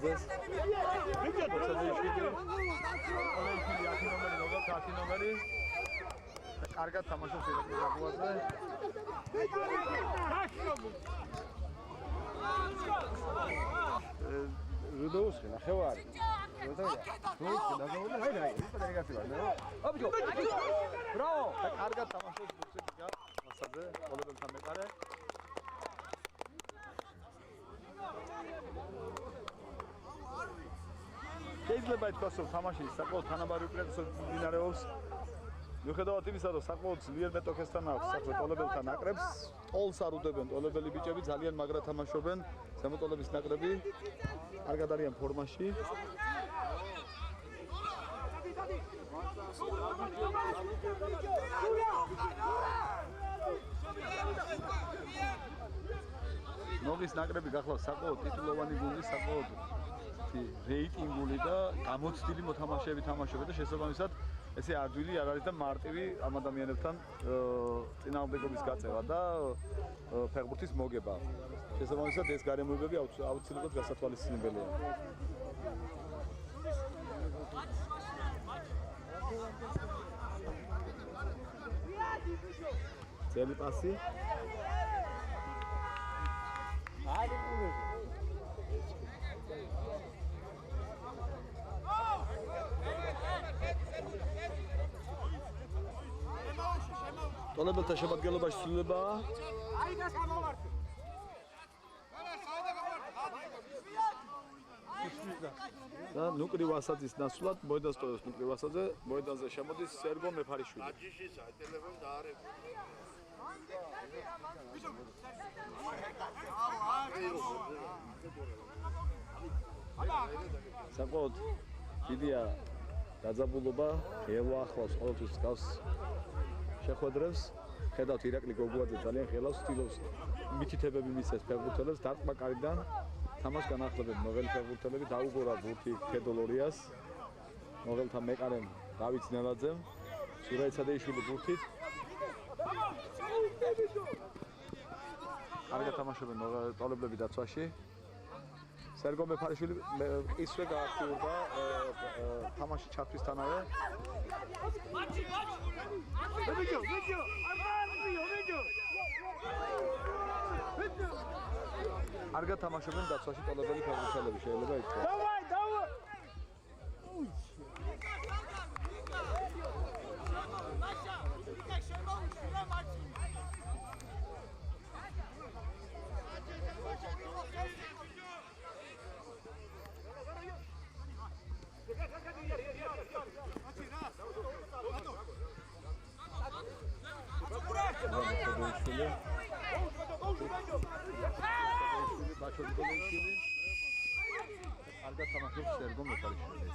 მოხუცაძეს. მოხუცაძეიშვილი. ოლეიშვილი 10 ნომერი, როგორც 10 ნომერი. კარგად თამაშობს ირაკლი გაგუაძე. რუდოუსკი ნახევარი. ბრავო! კარგად თამაშობს ბურთსიკა. მასაძე, ყოლებელთან მეყარე. შეიძლება ითქვას, რომ თამაში საკმაოდ თანაბარი უკრეფასად მიმდინარეობს. მიუხედავად იმისა, რომ საკმაოდ ძლიერ მეტოქესთან აქვს საქმე ტოლებელთან ნაკრებს, ტოლს არ უდევენ ტოლებელი ბიჭები, ძალიან მაგრად თამაშობენ. ზემოტოლების ნაკრები კარგად არიან ფორმაში. ნოგის ნაკრები გახლავს საკმაოდ ტიტულოვანი გუნდი, საკმაოდ რეიტინგული და გამოცდილი მოთამაშეები თამაშობენ და შესაბამისად ესე ადვილი არ არის და მარტივი ამ ადამიანებთან წინააღმდეგობის გაწევა და ფეხბურთის მოგება. შესაბამისად ეს გარემოებები აუცილებლად გასათვალისწინებელია. ძელი პასი. ტოლებელთა შემადგენლობაში ცვლილებაა. და ნუკრი ვასაძის ნაცვლად მოედანს ტოვებს ნუკრი ვასაძე, მოედანზე შემოდის სერგო მეფარიშვილი. საკმაოდ დიდია დაძაბულობა, ელვა ახლავს ყოველთვის გავს შეხვედრებს. ხედავთ ირაკლი გოგუაძე ძალიან ხელავს, ცდილობს მითითებები მისცეს ფეხბურთელებს დარტყმა კარიდან. თამაშს განახლებენ მოღელი ფეხბურთელები, დაუგორა ბურთი ქედოლორიას. მოღელთან მეყარემ დავით ძნელაძემ, სურაი ცადეიშვილი ბურთით. კარგად თამაშობენ ტოლებლები დაცვაში. სერგო მეფარიშვილი ისვე გააქტიურდა თამაში ჩათვლისთანავე. კარგად თამაშობენ დაცვაში ტოლებელი ფეხბურთელები, შეიძლება ითქვას. კარგად თამაშობს სერგო მეფარიშვილი.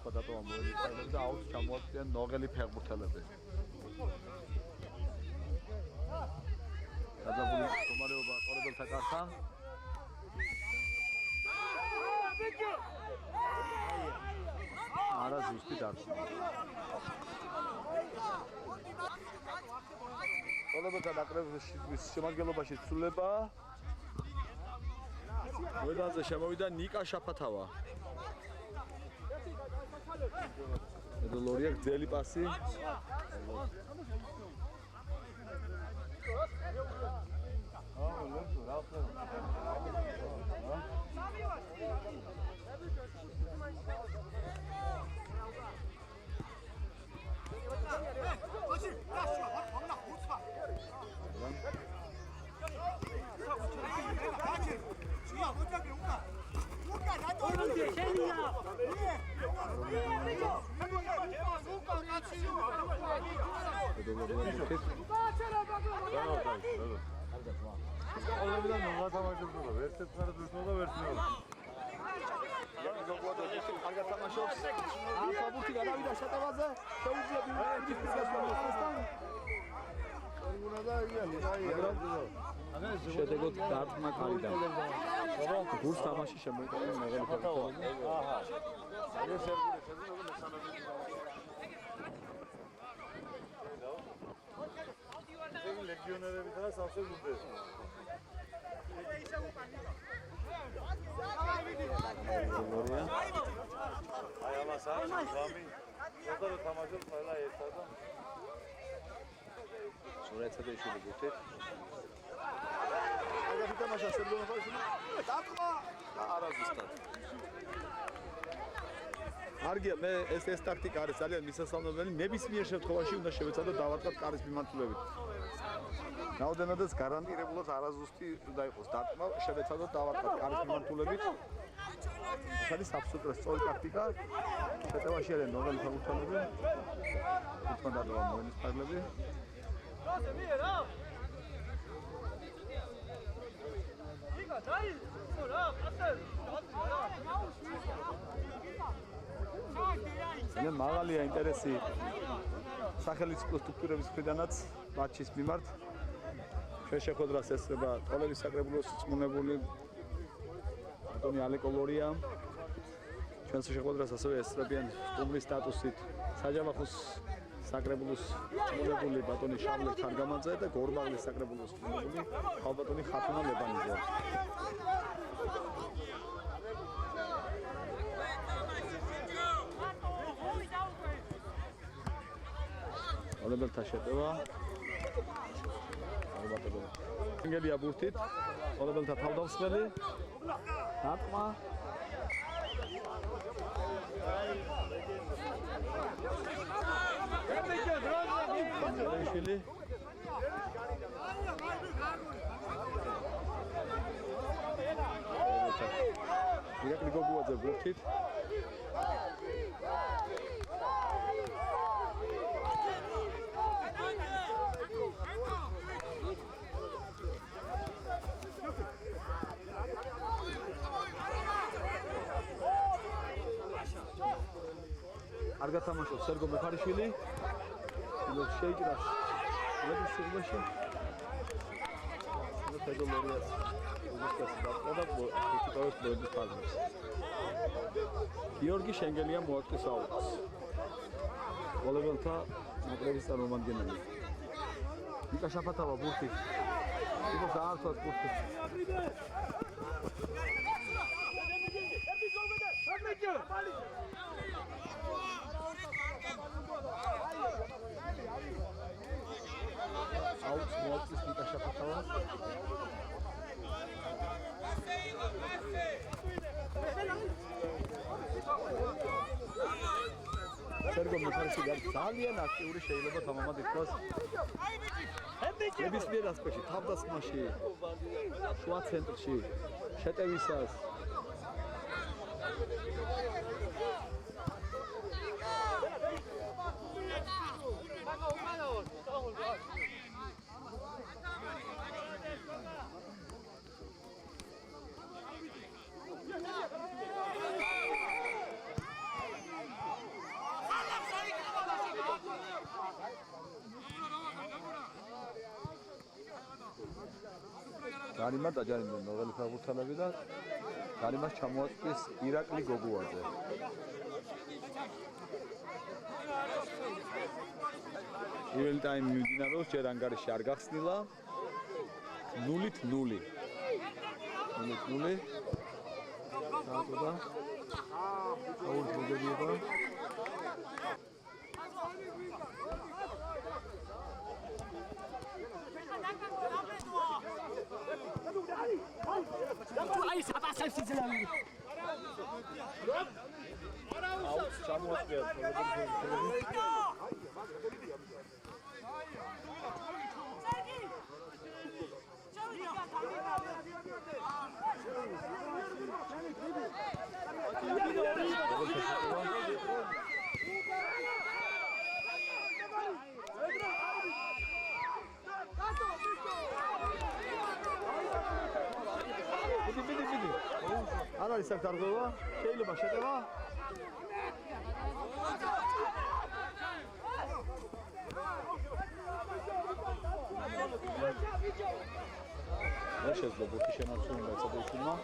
ხოდატოვა მოელიწევა და აუც ჩამოაწყდნენ ნოღელი ფეხბურთელები. დაძაბული მდგომარეობა ტოლებელთა კართან. არა ზუსტი დარჩა. ტოლებელთა ნაკრების შემადგენლობაში ცვლილება. მოედანზე შემოვიდა ნიკა შაფათავა.ედოლორია გძელი პასი. შედეგოთ დარტყმა კარიდან. გულს თამაში შემოიტანა მაღალი ფეხბურთელი. ლეგიონერები და სავსე გუნდები. გოლია. აი ამას არის გამი. ხოდა რომ თამაშობ ყველა ერთად და სურათადეშვილი გუთით. აგა თამაშა სერგო ხალხი. დაკვა. არა ზუსტად. არგია მე ეს ტაქტიკა არის ძალიან მისასალმებელი. ნებისმიერ შემთხვევაში უნდა შევეცადოთ დავარტყათ კარის მიმართულებით. რაოდენადაც გარანტირებულად არაზუსტი უნდა იყოს დარტყმა, შევეცადოთ დავარტყათ კარის მიმართულებით. ეს არის აბსოლუტურად სწორი ტაქტიკა. შეტევაში არიან ნორველი ფეხბურთელები. თვითონ დადოვა მოენისპარლები. ძალიან მაღალია ინტერესი სახელმწიფო სტრუქტურების მხრიდანაც მატჩის მიმართ. ჩვენ შეხვედრას ესწრება ტოლების საკრებულოს წმუნებული ბატონი ალეკო ლორია. ჩვენს შეხვედრას ასევე ესწრებიან სტუმრის სტატუსით საჯავახოს საკრებულოს წმუნებული ბატონი შავლე თარგამაძე და გორმაღლის საკრებულოს წმუნებული ხალბატონი ხათუნა ლებანიძე. ოლებელთა შეტევა ინგელია ბურთით ოლებელთა თავდამსხმელი დარტყმა შვილი ირაკლი გოგუაძე ბურთით არ გათამაშობს სერგო მეფარიშვილი. ილოს შეიჭრა. მედის სიგნაში. ფედო ლორიას. უზუსტად დაწყდა ეკიპაჟის მოედის ფალმებს. გიორგი შენგელია მოაწვის აუქს. გოლებელთა ნაკრების წარმომადგენელი. ნიკა შაფათავა ბურთი. იყო დაართვას ბურთი. აუქს მოაწვის ნიკა შაფათავა. სერგო მეფარიშვილი ძალიან აქტიური შეიძლება თამამად ითქვას. ნებისმიერ ასპექტში, თავდასხმაში, შუა ცენტრში, შეტევისას. განიმად დაჯარიმდნენ ნორველი ფეხბურთელები და განიმას ჩამოაწვის ირაკლი გოგუაძე. პირველი ტაიმი მიმდინარეობს, ჯერ ანგარიში არ გახსნილა. 0-0. 0-0. დააწოდა. აუზ მოგებიება. აი საპასებს იძლევი. აუზ ჩამოაწვია. ბიდი. არ არის აქ დარღვევა? შეიძლება შეტევა? რა შეიძლება ბურთი შემოწმება ეცადეიშვილმა?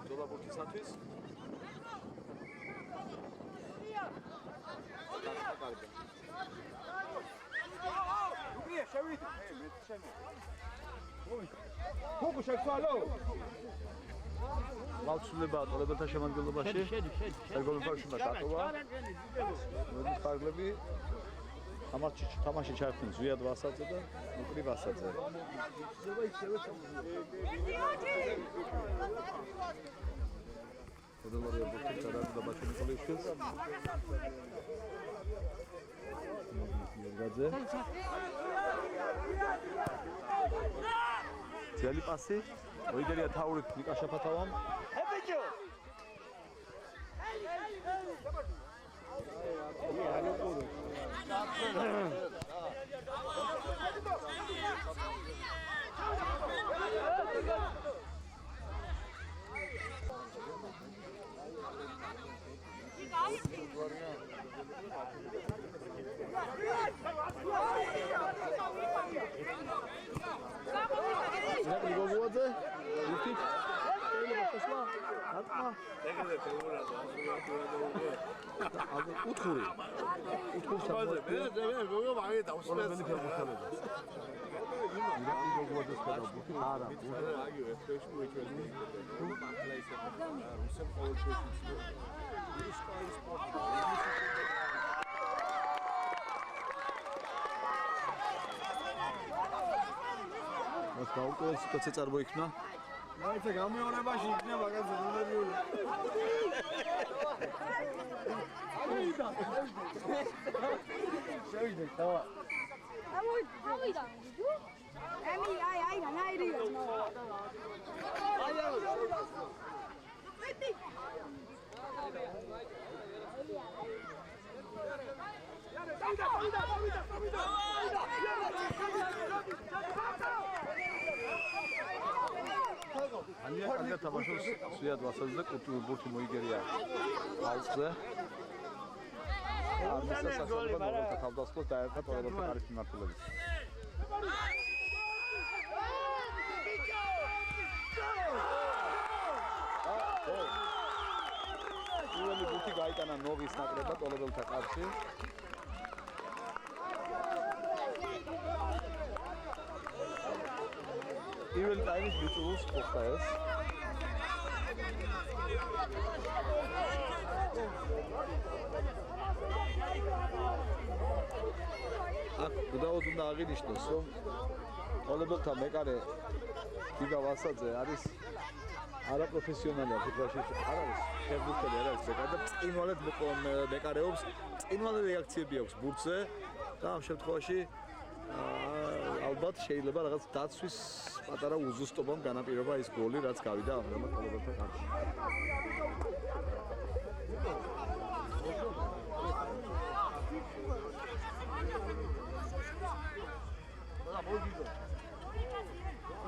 დოლა ბურთისათვის? უკრია შევიდე. ხუხუ შეცვალო. ლავცულება ტოლებელთა შემადგენლობაში. ერგოლი ფარშუნა დატოვა. მოდის ფარგლები თამაში ჩაერთნენ ზვიად ვასაძე და ნუკრი ვასაძე. ოდოლარია ბურთი და ბაჩენიკოლიშვილი. მოგაძე. ძელი პასი. მოიგერია თაურით ნიკა შეფათავამ. ებიჯო. გოგოაძე უთით შეიძლება შესვლა ატმა ეგრე თეორია ალბათ უთხური მე მაგე დავსვეს. გოგოაძეს გადავბუთი არა აგივე ფრეში მოიჭველი. ახლა ისე რუსებ ყოველ შეშიც. მას გაუკეთეს სიტუაცია წარმოიქმნა. მაინც გამეორებაში იქნება კაცო ნომერიული. შევიდე დავა. ავიდა. აი, ნაირია. ალია თამაშობს ზვიად ვასაძე და ბურთი მოიგერია ალზე. ამის სასახელო ნორმათა თავდასხმას დაერქვა ტოლებელთა კარის მიმართულებით. პირველი ბურთი გაიტანა ნოვის ნაკრებმა ტოლებელთა კარში. პირველი ტაიმის ბიჭულს ხოხდა ეს. აქ უდაოდ უნდა აღინიშნოს, რომ ტოლებელთა მეკარე გიგა ვასაძე არის არაპროფესიონალია ფუტბოლში. არ არის ფეხბურთელი, არ არის მეკარე და წინვალედ მეკარეობს, წინვალე რეაქციები აქვს ბურთზე და ამ შემთხვევაში ალბათ შეიძლება რაღაც დაცვის პატარა უზუსტობამ განაპირობა ის გოლი, რაც გავიდა ამჟამად ტოლებელთა კარში.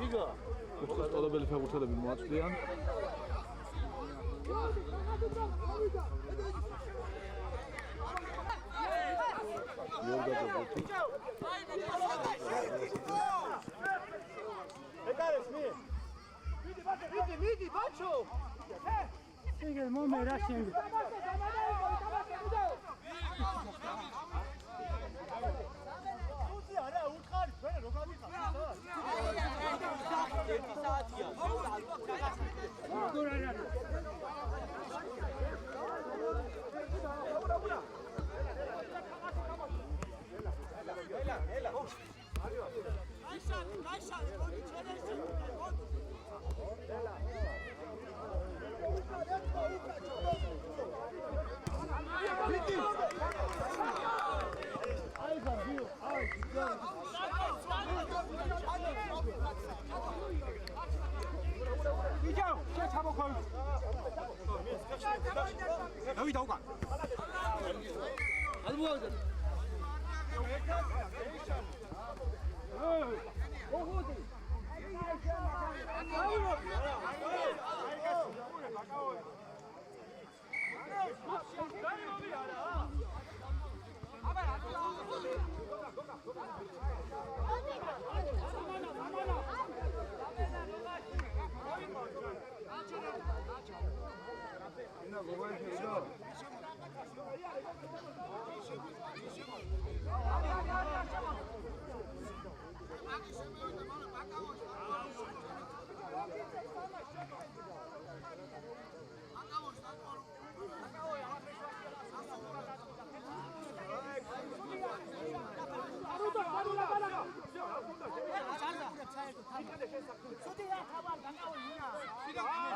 იგა უცხოს ტოლებელი ფეხბურთელები მოაწვდიან. მიდი ბაჩო. ეგ მომერა შენ. უცი არა უთხარი თქვენ რო გამიხარ. ერთი საათია. 여기 나오가. 안 보여.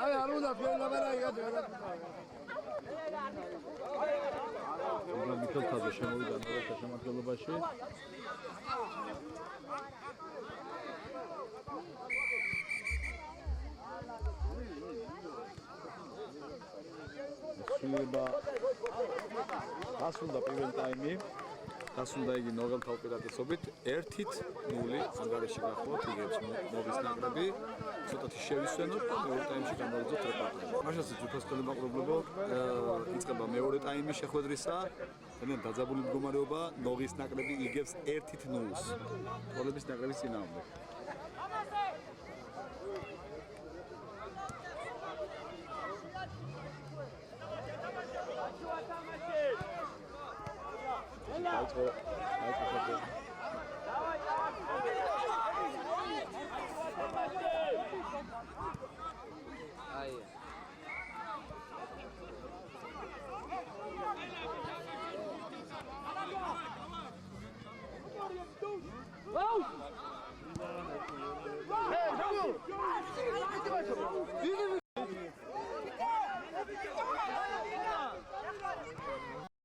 აი არ უნდა ფერლაბერა იგადა. უბრალოდ მithilthaze შემოვიდა ნოველთა შემადგენლობაში. სულება გასულდა პირველ ტაიმი. გასულდა იგი ნოველთა უპირატესობით 1-0 ანგარიში გახლავთ იგებს მოვის ნაკრები. ცოტათი შევისვენოთ და მეორე ტაიმში გამოვიძოთ რეპარტაჟი. მაშინაც ჯგუფასწოლის მაყურებლებო იწყება მეორე ტაიმი შეხვედრისა. ძალიან დაძაბული მდგომარეობა, ნოვის ნაკრები იგებს 1-0-ს. პოლების ნაკრების წინააღმდეგ.